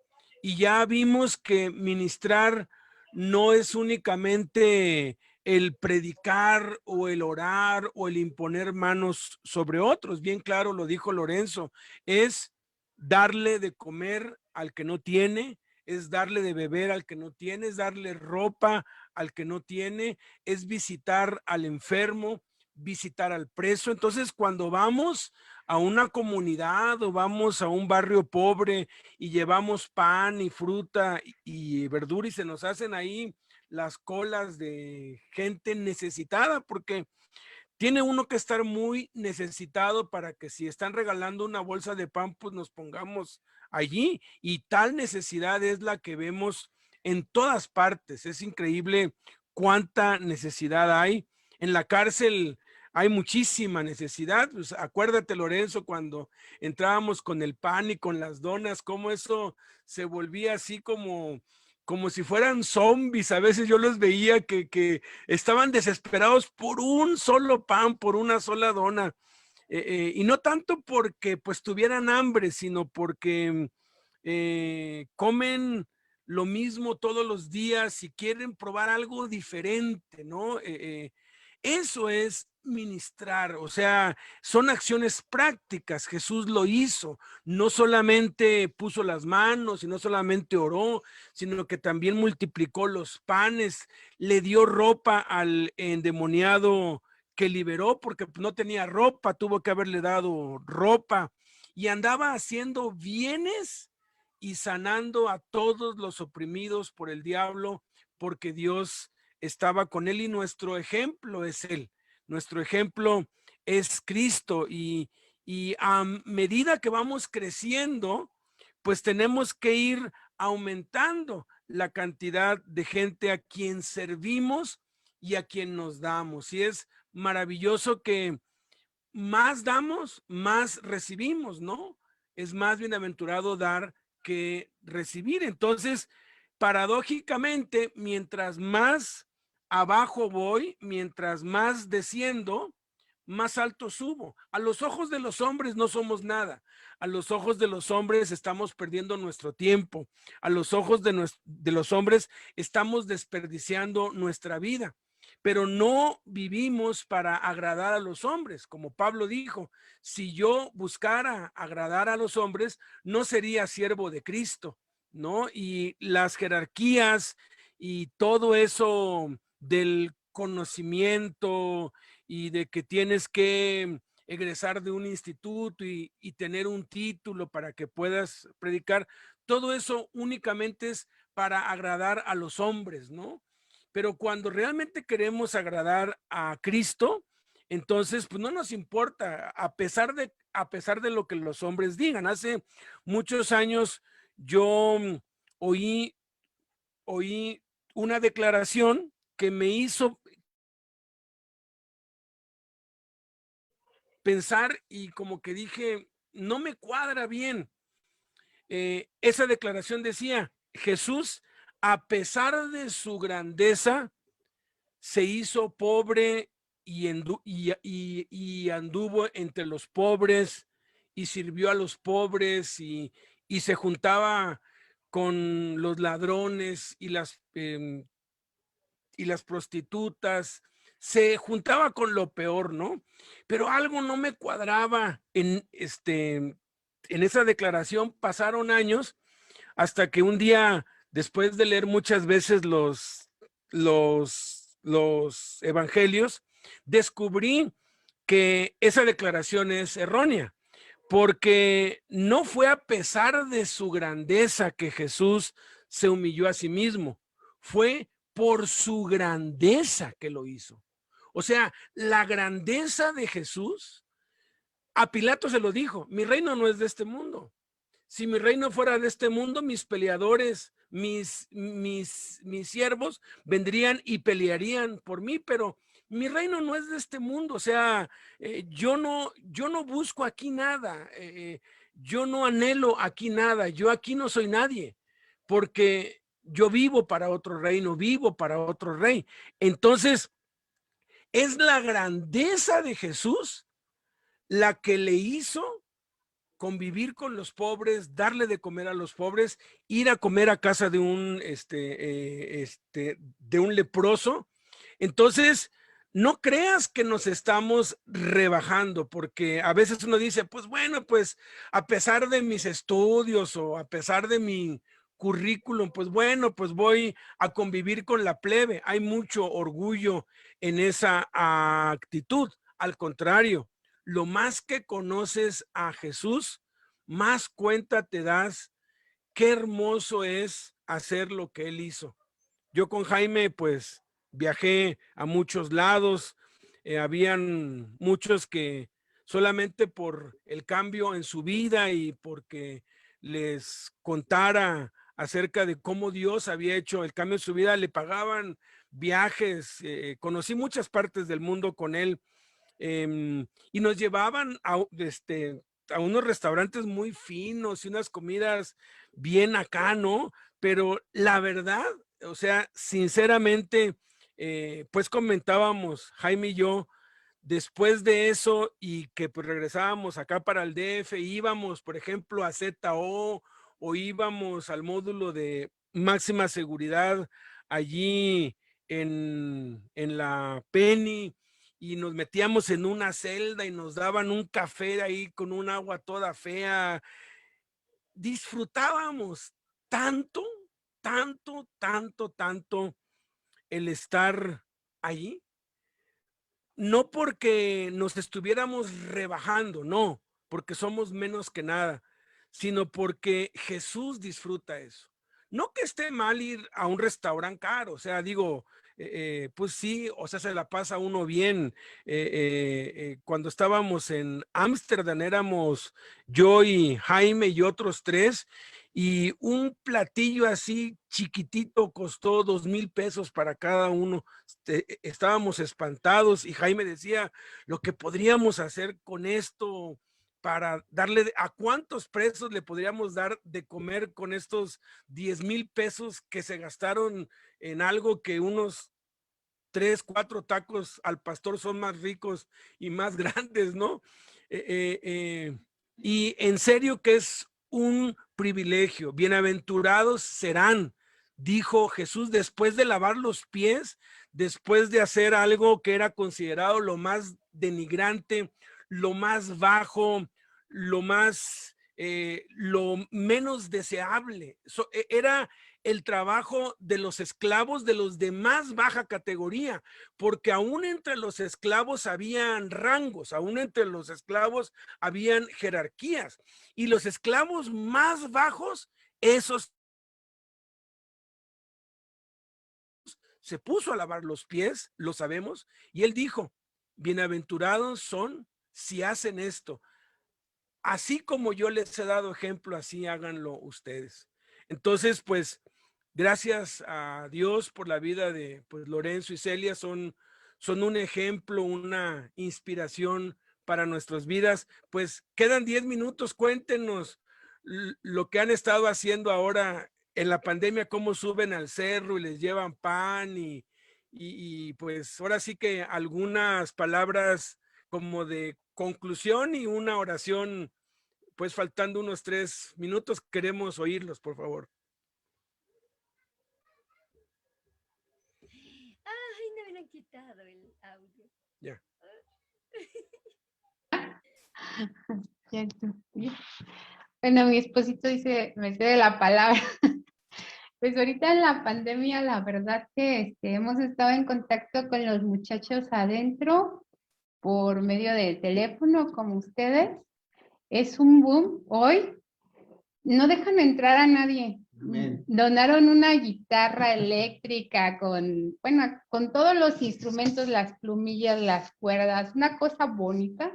Y ya vimos que ministrar no es únicamente el predicar o el orar o el imponer manos sobre otros. Bien claro lo dijo Lorenzo, es darle de comer al que no tiene, es darle de beber al que no tiene, es darle ropa al que no tiene, es visitar al enfermo, visitar al preso. Entonces, cuando vamos a una comunidad o vamos a un barrio pobre y llevamos pan y fruta y verdura y se nos hacen ahí las colas de gente necesitada, porque tiene uno que estar muy necesitado para que si están regalando una bolsa de pan, pues nos pongamos allí, y tal necesidad es la que vemos en todas partes. Es increíble cuánta necesidad hay. En la cárcel hay muchísima necesidad. Pues acuérdate, Lorenzo, cuando entrábamos con el pan y con las donas, cómo eso se volvía así como si fueran zombies. A veces yo los veía que estaban desesperados por un solo pan, por una sola dona. Y no tanto porque pues tuvieran hambre, sino porque comen lo mismo todos los días y quieren probar algo diferente, ¿no? Eso es ministrar, o sea, son acciones prácticas. Jesús lo hizo, no solamente puso las manos y no solamente oró, sino que también multiplicó los panes, le dio ropa al endemoniado que liberó porque no tenía ropa, tuvo que haberle dado ropa, y andaba haciendo bienes y sanando a todos los oprimidos por el diablo, porque Dios estaba con él, y nuestro ejemplo es él. Nuestro ejemplo es Cristo, y a medida que vamos creciendo, pues tenemos que ir aumentando la cantidad de gente a quien servimos y a quien nos damos. Y es maravilloso que más damos, más recibimos, ¿no? Es más bienaventurado dar que recibir. Entonces, paradójicamente, mientras más abajo voy, mientras más desciendo, más alto subo. A los ojos de los hombres no somos nada. A los ojos de los hombres estamos perdiendo nuestro tiempo. A los ojos de los hombres estamos desperdiciando nuestra vida. Pero no vivimos para agradar a los hombres. Como Pablo dijo, si yo buscara agradar a los hombres, no sería siervo de Cristo, ¿no? Y las jerarquías y todo eso del conocimiento y de que tienes que egresar de un instituto y tener un título para que puedas predicar, todo eso únicamente es para agradar a los hombres, ¿no? Pero cuando realmente queremos agradar a Cristo, entonces pues no nos importa, a pesar de lo que los hombres digan. Hace muchos años yo oí una declaración que me hizo pensar, y como que dije, no me cuadra bien. Esa declaración decía: Jesús, a pesar de su grandeza, se hizo pobre y anduvo entre los pobres y sirvió a los pobres, y se juntaba con los ladrones y las prostitutas, se juntaba con lo peor, ¿no? Pero algo no me cuadraba en esa declaración. Pasaron años hasta que un día, después de leer muchas veces los evangelios, descubrí que esa declaración es errónea, porque no fue a pesar de su grandeza que Jesús se humilló a sí mismo, fue por su grandeza que lo hizo. O sea, la grandeza de Jesús, a Pilato se lo dijo, mi reino no es de este mundo. Si mi reino fuera de este mundo, mis peleadores, mis siervos vendrían y pelearían por mí, pero mi reino no es de este mundo. O sea, yo no busco aquí nada, yo no anhelo aquí nada, yo aquí no soy nadie, porque yo vivo para otro reino, vivo para otro rey. Entonces, es la grandeza de Jesús la que le hizo convivir con los pobres, darle de comer a los pobres, ir a comer a casa de un leproso. Entonces, no creas que nos estamos rebajando, porque a veces uno dice, pues bueno, pues a pesar de mis estudios o a pesar de mi currículum, pues bueno, pues voy a convivir con la plebe. Hay mucho orgullo en esa actitud. Al contrario, lo más que conoces a Jesús, más cuenta te das qué hermoso es hacer lo que él hizo. Yo con Jaime, pues, viajé a muchos lados, habían muchos que solamente por el cambio en su vida y porque les contara acerca de cómo Dios había hecho el cambio en su vida, le pagaban viajes, conocí muchas partes del mundo con él, y nos llevaban a unos restaurantes muy finos y unas comidas bien acá, ¿no? Pero la verdad, o sea, sinceramente, pues comentábamos, Jaime y yo, después de eso y que pues regresábamos acá para el DF, íbamos, por ejemplo, a ZO o íbamos al módulo de máxima seguridad allí en la Penny, y nos metíamos en una celda y nos daban un café ahí con un agua toda fea. Disfrutábamos tanto, tanto, tanto, tanto el estar allí. No porque nos estuviéramos rebajando, no, porque somos menos que nada, sino porque Jesús disfruta eso. No que esté mal ir a un restaurante caro, o sea, digo, pues sí, o sea, se la pasa uno bien. Cuando estábamos en Ámsterdam éramos yo y Jaime y otros tres, y un platillo así chiquitito costó 2,000 pesos para cada uno. Estábamos espantados y Jaime decía lo que podríamos hacer con esto para darle, a cuántos presos le podríamos dar de comer con estos 10,000 pesos que se gastaron en algo que unos 3, 4 tacos al pastor son más ricos y más grandes, ¿no? Y en serio que es un privilegio. Bienaventurados serán, dijo Jesús, después de lavar los pies, después de hacer algo que era considerado lo más denigrante, lo más bajo, lo menos deseable. Era el trabajo de los esclavos de los de más baja categoría, porque aún entre los esclavos habían rangos, aún entre los esclavos habían jerarquías, y los esclavos más bajos, esos se puso a lavar los pies, lo sabemos, y él dijo, bienaventurados son si hacen esto. Así como yo les he dado ejemplo, así háganlo ustedes. Entonces, pues, gracias a Dios por la vida de pues, Lorenzo y Celia, son un ejemplo, una inspiración para nuestras vidas. Pues quedan 10 minutos, cuéntenos lo que han estado haciendo ahora en la pandemia, cómo suben al cerro y les llevan pan y pues ahora sí que algunas palabras como de conclusión y una oración, pues faltando unos 3 minutos, queremos oírlos, por favor. Ay, no me han quitado el audio. Ya. Cierto. Bueno, mi esposito dice, me cede la palabra. Pues ahorita en la pandemia, la verdad que hemos estado en contacto con los muchachos adentro por medio del teléfono, como ustedes. Es un boom. Hoy no dejan entrar a nadie. Amén. Donaron una guitarra eléctrica bueno, con todos los instrumentos, las plumillas, las cuerdas, una cosa bonita.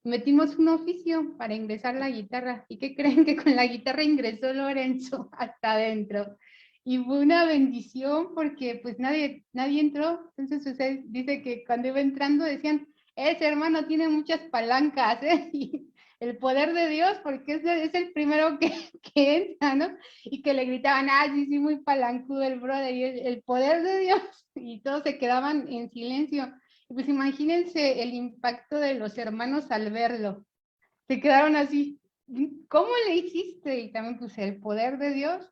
Metimos un oficio para ingresar la guitarra. ¿Y qué creen? Que con la guitarra ingresó Lorenzo hasta adentro? Y fue una bendición porque pues nadie entró. Entonces usted dice que cuando iba entrando decían, ese hermano tiene muchas palancas, ¿eh? Y el poder de Dios, porque es el primero que entra, ¿no? Y que le gritaban, sí, sí, muy palancudo el brother, y el poder de Dios, y todos se quedaban en silencio. Pues imagínense el impacto de los hermanos al verlo. Se quedaron así, ¿cómo le hiciste? Y también pues el poder de Dios.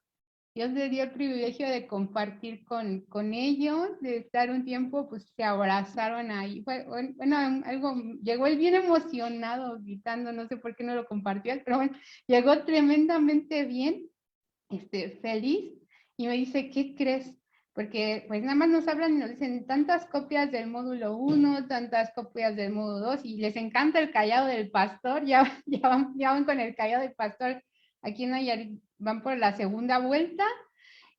Dios le dio el privilegio de compartir con ellos, de estar un tiempo, pues se abrazaron ahí. Bueno, algo, llegó él bien emocionado, gritando, no sé por qué no lo compartió, pero bueno, llegó tremendamente bien, feliz, y me dice, ¿qué crees? Porque pues nada más nos hablan y nos dicen tantas copias del módulo 1, tantas copias del módulo 2, y les encanta el callado del pastor, ya van con el callado del pastor aquí en Nayarit, van por la segunda vuelta,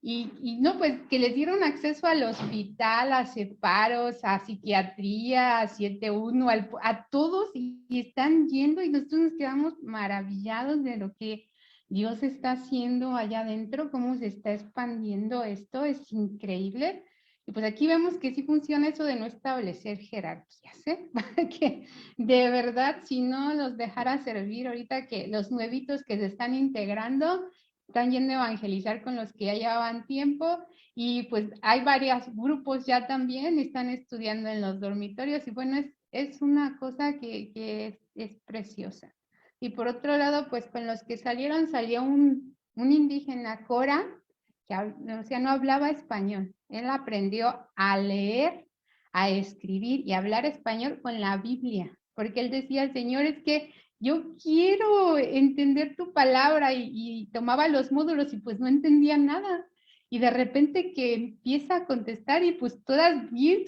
y no, pues que les dieron acceso al hospital, a separos, a psiquiatría, a 7-1, a todos, y están yendo, y nosotros nos quedamos maravillados de lo que Dios está haciendo allá adentro, cómo se está expandiendo esto, es increíble. Y pues aquí vemos que sí funciona eso de no establecer jerarquías, ¿eh? Para que de verdad, si no los dejara servir ahorita que los nuevitos que se están integrando, están yendo a evangelizar con los que ya llevaban tiempo, y pues hay varios grupos ya también, están estudiando en los dormitorios, y bueno, es una cosa que es preciosa. Y por otro lado, pues con los que salieron, salió un indígena Cora, que o sea, no hablaba español. Él aprendió a leer, a escribir y a hablar español con la Biblia, porque él decía, Señor, es que yo quiero entender tu palabra, y tomaba los módulos y pues no entendía nada. Y de repente que empieza a contestar y pues todas bien,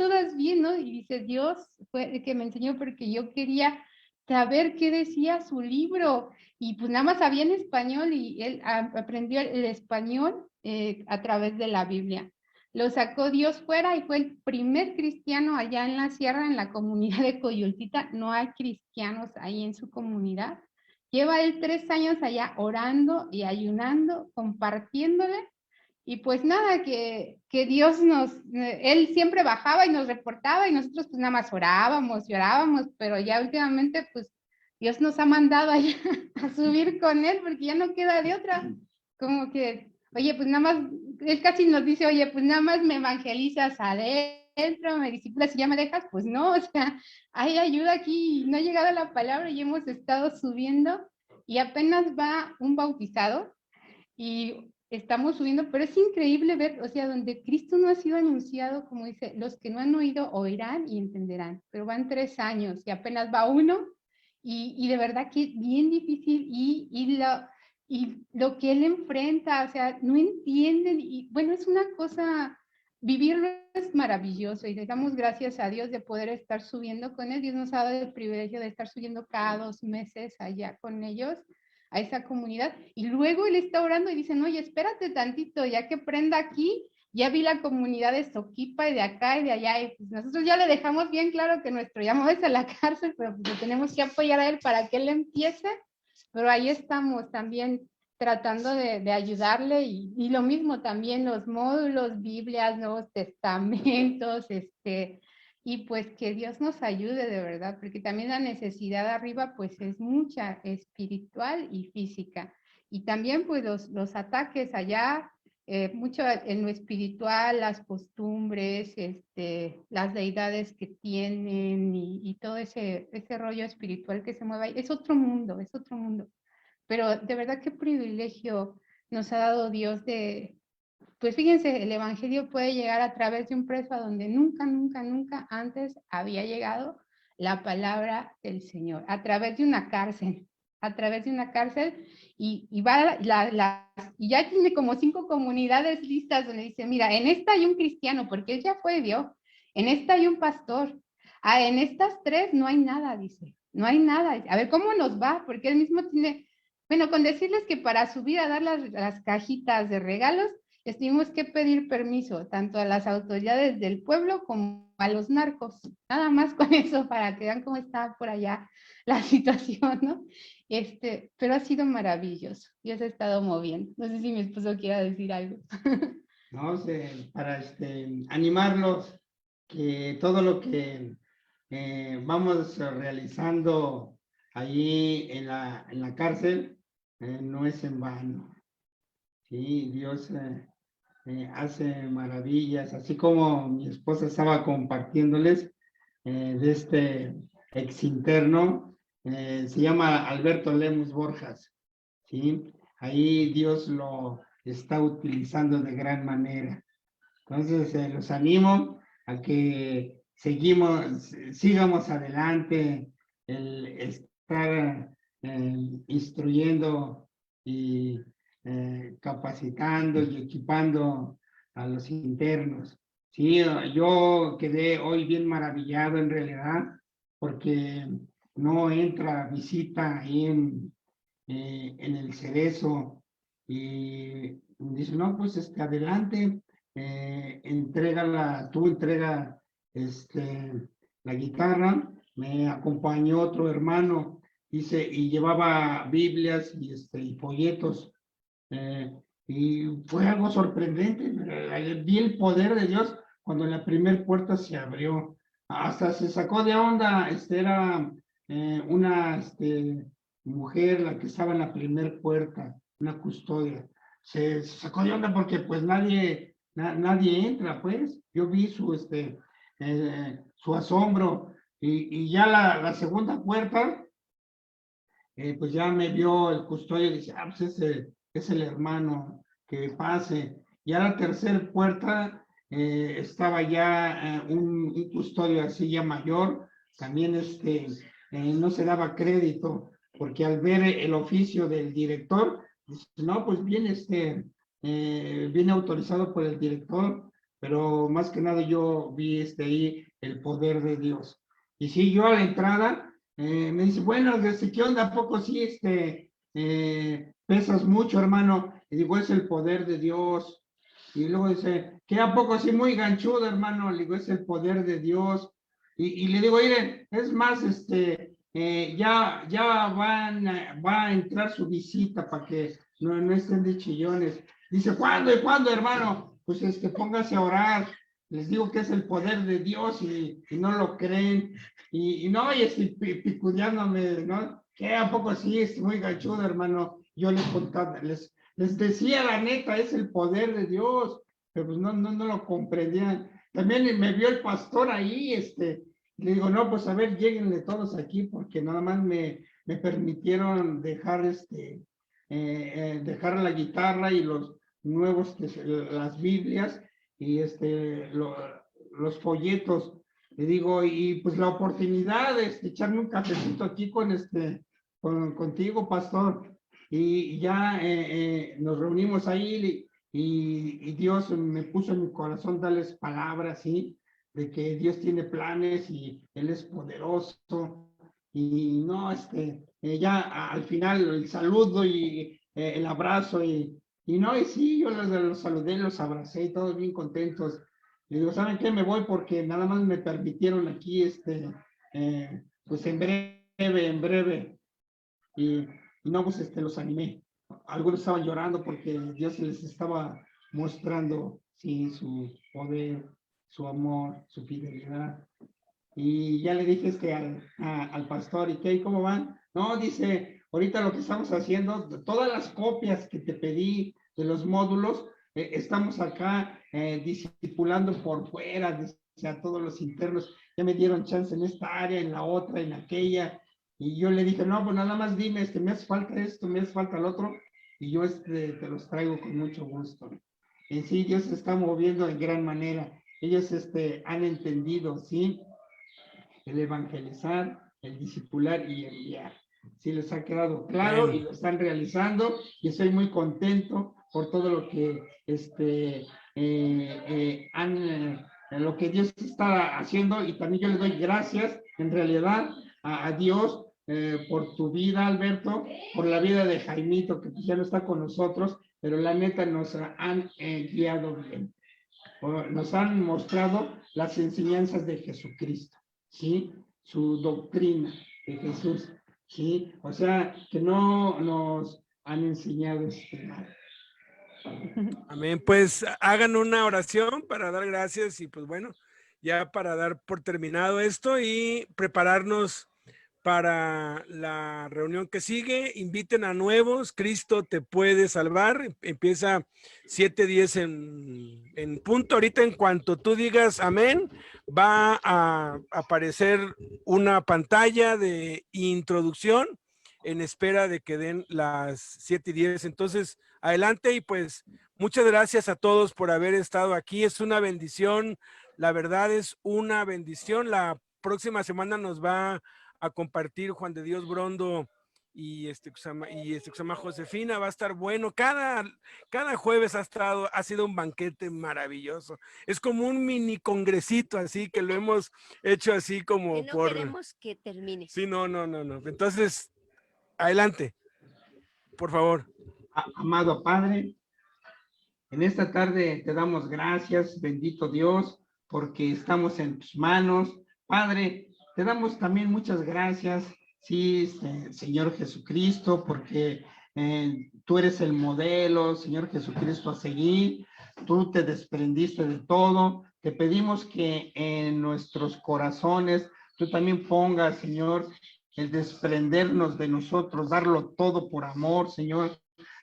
¿no? Y dice, Dios fue el que me enseñó porque yo quería saber qué decía su libro, y pues nada más sabía en español, y él aprendió el español a través de la Biblia. Lo sacó Dios fuera y fue el primer cristiano allá en la sierra, en la comunidad de Coyoltita. No hay cristianos ahí en su comunidad. Lleva él 3 años allá orando y ayunando, compartiéndole. Y pues nada, que Dios él siempre bajaba y nos reportaba, y nosotros pues nada más orábamos y orábamos, pero ya últimamente pues Dios nos ha mandado allá a subir con él porque ya no queda de otra. Como que, oye, pues nada más, él casi nos dice, oye, pues nada más me evangelizas adentro, me disciplinas y ya me dejas, pues no, o sea, hay ayuda aquí, no ha llegado la palabra y hemos estado subiendo, y apenas va un bautizado y estamos subiendo, pero es increíble ver, o sea, donde Cristo no ha sido anunciado, como dice, los que no han oído oirán y entenderán, pero van 3 años y apenas va uno, y de verdad que es bien difícil, y lo que él enfrenta, o sea, no entienden, y bueno, es una cosa, vivirlo es maravilloso, y le damos gracias a Dios de poder estar subiendo con él. Dios nos ha dado el privilegio de estar subiendo cada 2 meses allá con ellos, a esa comunidad, y luego él está orando y dicen, oye, espérate tantito, ya que prenda aquí, ya vi la comunidad de Soquipa y de acá y de allá, y pues nosotros ya le dejamos bien claro que nuestro llamado es a la cárcel, pero pues tenemos que apoyar a él para que él empiece, pero ahí estamos también tratando de ayudarle, y lo mismo también los módulos, Biblias, Nuevos Testamentos, y pues que Dios nos ayude de verdad, porque también la necesidad arriba pues es mucha, espiritual y física. Y también pues los ataques allá, mucho en lo espiritual, las costumbres, las deidades que tienen, y todo ese rollo espiritual que se mueve ahí. Es otro mundo, es otro mundo. Pero de verdad qué privilegio nos ha dado Dios pues fíjense, el evangelio puede llegar a través de un preso a donde nunca antes había llegado la palabra del Señor, a través de una cárcel, y va y ya tiene como 5 comunidades listas donde dice, mira, en esta hay un cristiano, porque él ya fue Dios, en esta hay un pastor, en estas 3 no hay nada, dice, no hay nada, a ver cómo nos va, porque él mismo tiene Bueno, con decirles que para subir a dar las cajitas de regalos, les tuvimos que pedir permiso tanto a las autoridades del pueblo como a los narcos. Nada más con eso para que vean cómo está por allá la situación, ¿no? Pero ha sido maravilloso. Dios ha estado moviendo. No sé si mi esposo quiera decir algo. No sé, para animarlos que todo lo que vamos realizando allí en la cárcel no es en vano. Sí, Dios hace maravillas, así como mi esposa estaba compartiéndoles de este ex interno, se llama Alberto Lemus Borjas, ¿sí? Ahí Dios lo está utilizando de gran manera. Entonces, los animo a que sigamos adelante, el estar instruyendo y capacitando y equipando a los internos. Sí, yo quedé hoy bien maravillado en realidad, porque no entra visita ahí en el Cerezo y dice, no, pues adelante, entrega la guitarra. Me acompañó otro hermano, dice, y llevaba Biblias y folletos, y fue algo sorprendente. Vi el poder de Dios cuando la primera puerta se abrió. Hasta se sacó de onda, era una mujer la que estaba en la primera puerta, una custodia. Se sacó de onda porque pues nadie entra, pues. Yo vi su asombro, y ya la segunda puerta, pues ya me vio el custodio y dice, pues es el hermano, que pase. Y a la tercera puerta estaba ya un custodio así ya mayor, también no se daba crédito, porque al ver el oficio del director, dice, no, pues viene viene autorizado por el director, pero más que nada yo vi ahí el poder de Dios. Y sí, yo a la entrada, me dice, bueno, ¿qué onda? ¿A poco sí pesas mucho, hermano? Y digo, es el poder de Dios. Y luego dice, ¿qué a poco sí muy ganchudo, hermano? Le digo, es el poder de Dios. Y le digo, miren, es más, ya va a entrar su visita para que no estén de chillones. Dice, ¿cuándo y cuándo, hermano? Pues póngase a orar. Les digo que es el poder de Dios y no lo creen. Y no, y picudeándome, ¿no? ¿Qué a poco sí es muy gachudo, hermano? Yo les contaba, les decía la neta, es el poder de Dios, pero pues no lo comprendían. También me vio el pastor ahí, le digo, no, pues a ver, lléguenle todos aquí, porque nada más me permitieron dejar dejar la guitarra y los nuevos, las Biblias y los folletos. Le digo, y pues la oportunidad de echarme un cafecito aquí contigo, pastor. Y ya nos reunimos ahí y Dios me puso en mi corazón darles palabras, ¿sí? De que Dios tiene planes y Él es poderoso. Y no, ya al final el saludo y el abrazo y no, y sí, yo los saludé, los abracé y todos bien contentos. Le digo, ¿saben qué? Me voy porque nada más me permitieron aquí, pues en breve. Y no, pues los animé. Algunos estaban llorando porque Dios les estaba mostrando, sí, su poder, su amor, su fidelidad. Y ya le dije al pastor, ¿y qué? ¿Cómo van? No, dice, ahorita lo que estamos haciendo, todas las copias que te pedí de los módulos, estamos acá discipulando por fuera, dice, a todos los internos. Ya me dieron chance en esta área, en la otra, en aquella. Y yo le dije, no, pues nada más dime, me hace falta esto, me hace falta el otro, y yo te los traigo con mucho gusto. En sí, Dios se está moviendo en gran manera. Ellos han entendido, ¿sí? El evangelizar, el discipular y el guiar. Sí les ha quedado claro y lo están realizando, y estoy muy contento por todo lo que lo que Dios está haciendo, y también yo le doy gracias en realidad a Dios por tu vida, Alberto, por la vida de Jaimito, que pues ya no está con nosotros, pero la neta nos han guiado bien. Nos han mostrado las enseñanzas de Jesucristo, ¿sí? Su doctrina de Jesús, ¿sí? O sea, que no nos han enseñado mal. Amén. Pues hagan una oración para dar gracias y pues bueno, ya para dar por terminado esto y prepararnos para la reunión que sigue. Inviten a nuevos. Cristo te puede salvar. Empieza 7:10 en punto. Ahorita en cuanto tú digas amén, va a aparecer una pantalla de introducción en espera de que den las 7:10. Entonces, adelante y pues muchas gracias a todos por haber estado aquí. Es una bendición. La verdad es una bendición. La próxima semana nos va a compartir Juan de Dios Brondo y Josefina. Va a estar bueno. Cada jueves ha sido un banquete maravilloso. Es como un mini congresito, así que lo hemos hecho así como que no queremos que termine. Sí, no. Entonces, adelante, por favor. Amado Padre, en esta tarde te damos gracias, bendito Dios, porque estamos en tus manos. Padre, te damos también muchas gracias, sí, Señor Jesucristo, porque tú eres el modelo, Señor Jesucristo, a seguir. Tú te desprendiste de todo. Te pedimos que en nuestros corazones tú también pongas, Señor, el desprendernos de nosotros, darlo todo por amor, Señor.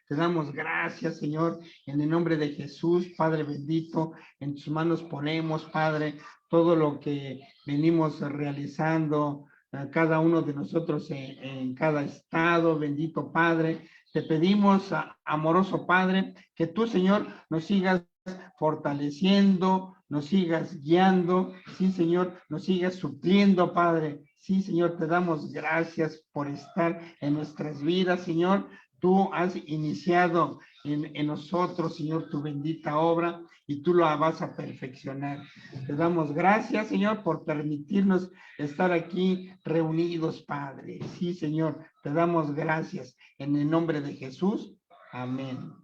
Te damos gracias, Señor, en el nombre de Jesús, Padre bendito. En tus manos ponemos, Padre, todo lo que venimos realizando, cada uno de nosotros en cada estado. Bendito Padre, te pedimos, amoroso Padre, que tú, Señor, nos sigas fortaleciendo, nos sigas guiando, sí, Señor, nos sigas supliendo, Padre. Sí, Señor, te damos gracias por estar en nuestras vidas, Señor. Tú has iniciado en nosotros, Señor, tu bendita obra y tú lo vas a perfeccionar. Te damos gracias, Señor, por permitirnos estar aquí reunidos, Padre. Sí, Señor, te damos gracias en el nombre de Jesús. Amén.